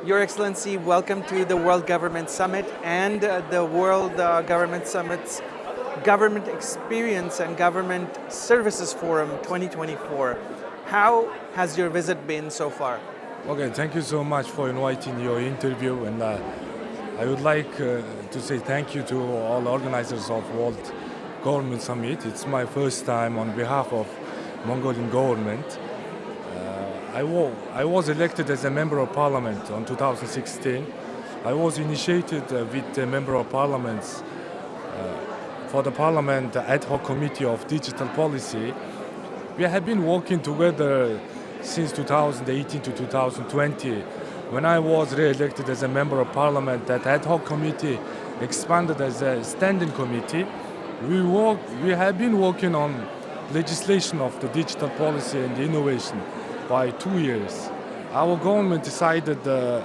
Your Excellency, welcome to the World Government Summit and the World Government Summit's Government Experience and Government Services Forum 2024. How has your visit been so far? Okay, thank you so much for inviting your interview, and I would like to say thank you to all organizers of World Government Summit. It's my first time on behalf of Mongolian government. I was elected as a member of parliament in 2016. I was initiated with the member of parliaments for the parliament ad hoc committee of digital policy. We have been working together since 2018 to 2020. When I was re-elected as a member of parliament, that ad hoc committee expanded as a standing committee. We have been working on legislation of the digital policy and innovation by 2 years. Our government decided to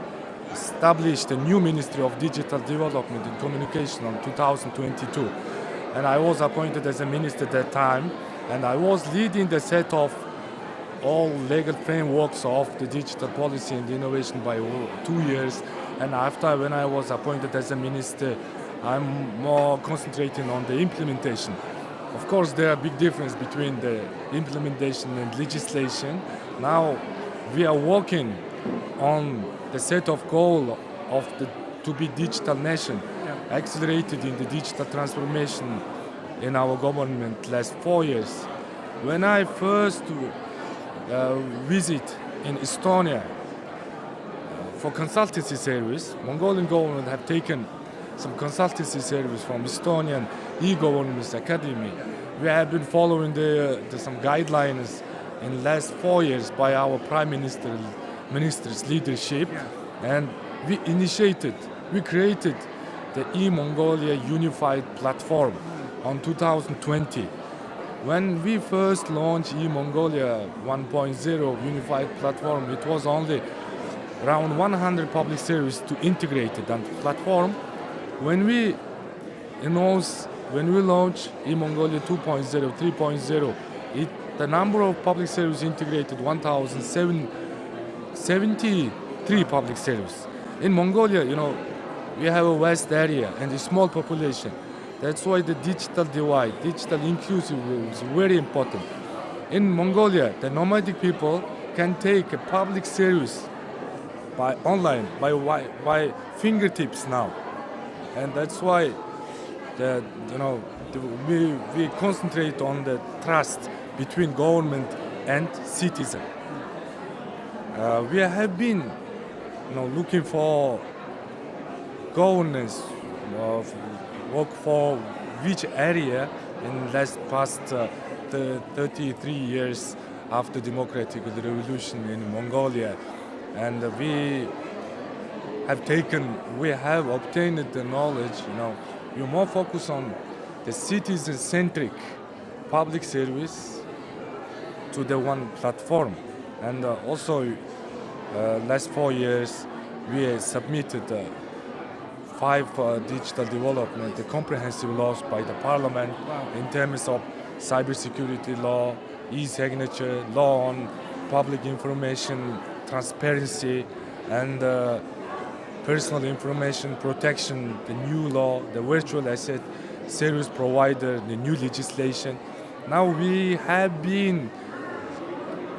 establish the new Ministry of Digital Development and Communication in 2022. And I was appointed as a minister at that time, and I was leading the set of all legal frameworks of the digital policy and innovation by 2 years. And after, when I was appointed as a minister, I'm more concentrating on the implementation. Of course, there are big difference between the implementation and legislation. Now we are working on the set of goal of the to be digital nation, accelerated in the digital transformation in our government last 4 years. When I first visit in Estonia for consultancy service, Mongolian government have taken some consultancy service from Estonian e-governance academy. We have been following some guidelines in last 4 years by our prime minister's leadership, and we created the e-Mongolia unified platform on 2020. When we first launched e-Mongolia 1.0 unified platform, it was only around 100 public services to integrate it on the platform. When we launch e-Mongolia 2.0, 3.0, the number of public services integrated 1,073 public services. In Mongolia, we have a vast area and a small population. That's why the digital divide, digital inclusivity is very important. In Mongolia, the nomadic people can take a public service by online, by fingertips now. And that's why we concentrate on the trust between government and citizen. We have been looking for governance work for which area in past 33 years after democratic revolution in Mongolia, and we have obtained the knowledge. We more focus on the citizen-centric public service to the one platform, and also last 4 years we submitted 5 digital development, the comprehensive laws by the parliament in terms of cybersecurity law, e-signature, law on public information transparency, and personal information protection, the new law, the virtual asset service provider, the new legislation. Now we have been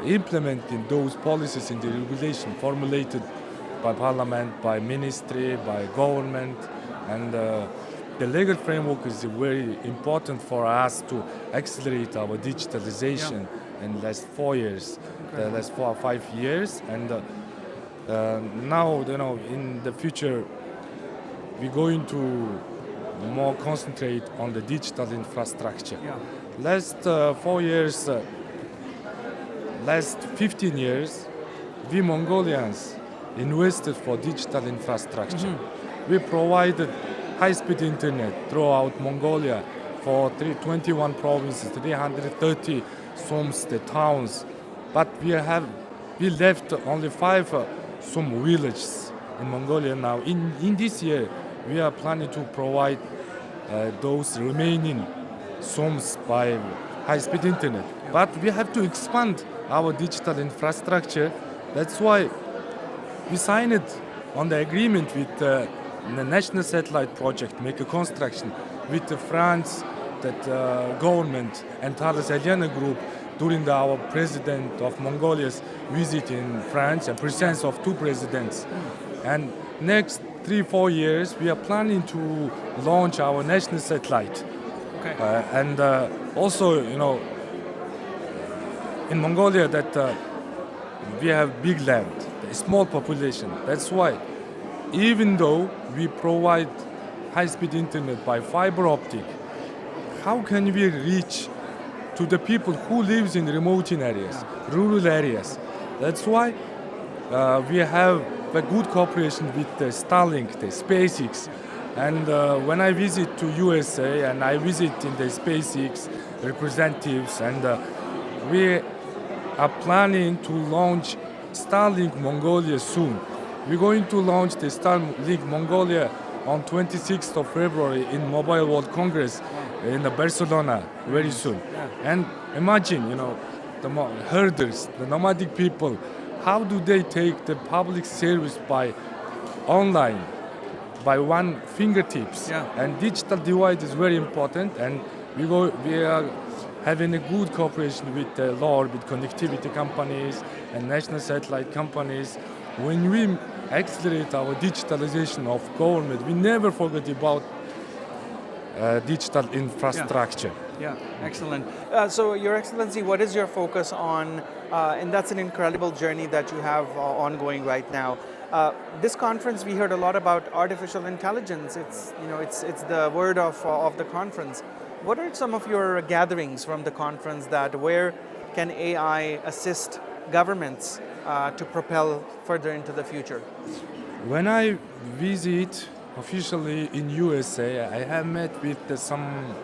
implementing those policies in the regulation formulated by parliament, by ministry, by government, and the legal framework is very important for us to accelerate our digitalization in the last 4 years, the last 4 or 5 years, and now in the future we're going to more concentrate on the digital infrastructure. Last 4 years, last 15 years, we Mongolians invested for digital infrastructure. We provided high-speed internet throughout Mongolia for 21 provinces, 330 sums, the towns. But we left only 5 Sum villages in Mongolia now. In this year, we are planning to provide those remaining sums by high-speed internet. But we have to expand our digital infrastructure. That's why we signed on the agreement with the national satellite project, make a construction with the France, that government and Thales Group during our president of Mongolia's visit in France and presence of two presidents. And next 3-4 years, we are planning to launch our national satellite. Okay. And also, in Mongolia, that we have big land, a small population. That's why, even though we provide high-speed internet by fiber optic, how can we reach to the people who lives in remote areas, rural areas? That's why we have a good cooperation with the Starlink, the SpaceX. And when I visit to USA and I visit in the SpaceX representatives, and we are planning to launch Starlink Mongolia soon. We're going to launch the Starlink Mongolia on 26th of February in Mobile World Congress in Barcelona very soon. And imagine, the herders, the nomadic people, how do they take the public service by online, by one fingertips? And digital divide is very important, and we are having a good cooperation with the low orbit connectivity companies and national satellite companies. When we accelerate our digitalization of government, we never forget about digital infrastructure. Yeah, excellent. So, Your Excellency, what is your focus on? And that's an incredible journey that you have ongoing right now. This conference, we heard a lot about artificial intelligence. It's the word of the conference. What are some of your gatherings from the conference that where can AI assist governments to propel further into the future? When I visit officially in USA, I have met with some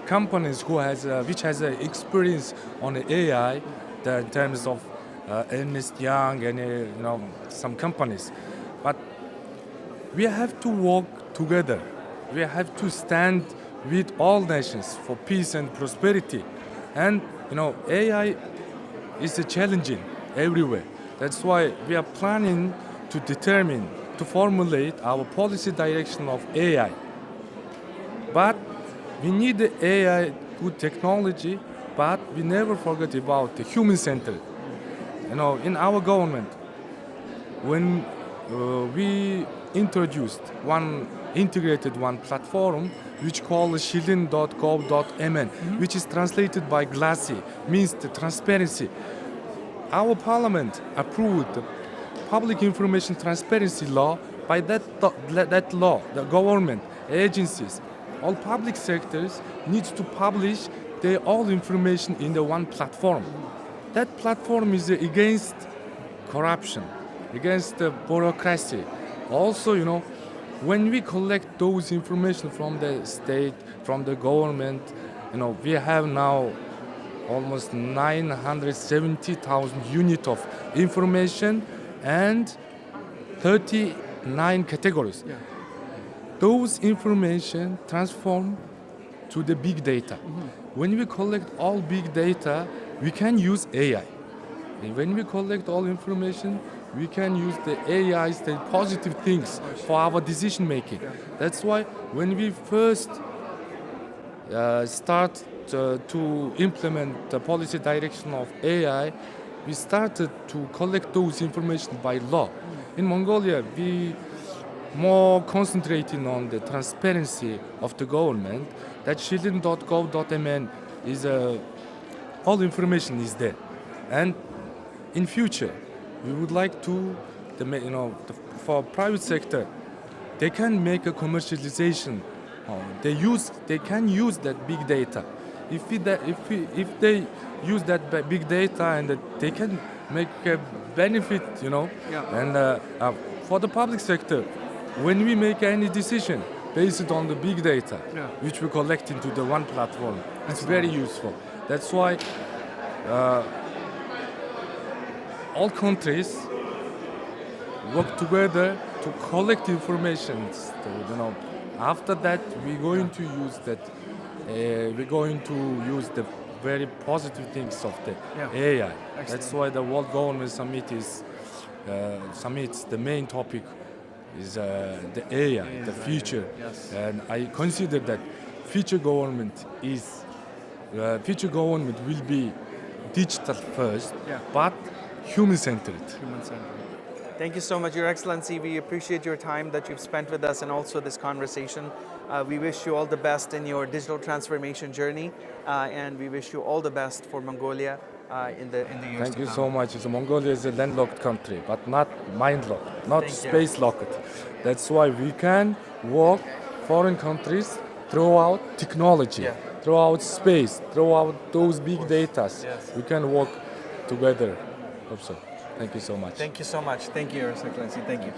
companies which has experience on AI in terms of Ernst Young and some companies. But we have to work together. We have to stand with all nations for peace and prosperity. And AI is challenging everywhere. That's why we are planning to formulate our policy direction of AI. But we need the AI, good technology, but we never forget about the human center. In our government, when we introduced one integrated platform which called Shilin.gov.mn, which is translated by glassy, means the transparency. Our parliament approved the public information transparency law. By that law, the government, agencies, all public sectors needs to publish their all information in the one platform. That platform is against corruption, against the bureaucracy. Also, when we collect those information from the state, from the government, we have now almost 970,000 units of information and 39 categories. Those information transform to the big data. When we collect all big data, we can use AI. And when we collect all information, we can use the AI's the positive things for our decision making. That's why when we first start to implement the policy direction of AI, we started to collect those information by law. In Mongolia, we more concentrating on the transparency of the government. That Shilin.gov.mn is all information is there, and in future we would like to for private sector they can make a commercialization. They can use that big data. If they use that big data and they can make a benefit, And for the public sector, when we make any decision based on the big data, which we collect into the one platform, it's very useful. That's why all countries work together to collect information. So, after that, we're going to use that. We're going to use the very positive things of the AI. Excellent. That's why the World Government Summit is the main topic is the AI, the future. Yes. And I consider that future government will be digital first, Yeah. but human-centered. Human-centered. Thank you so much, Your Excellency. We appreciate your time that you've spent with us and also this conversation. We wish you all the best in your digital transformation journey, and we wish you all the best for Mongolia in the years Thank to you come. so much. Mongolia is a landlocked country, but not mind-locked, not Thank you. space-locked. That's why we can walk foreign countries throughout technology, Yeah. throughout space, throughout those big data. Yes. We can walk together. Also, thank you so much. Thank you so much. Thank you, Your Excellency. Thank you.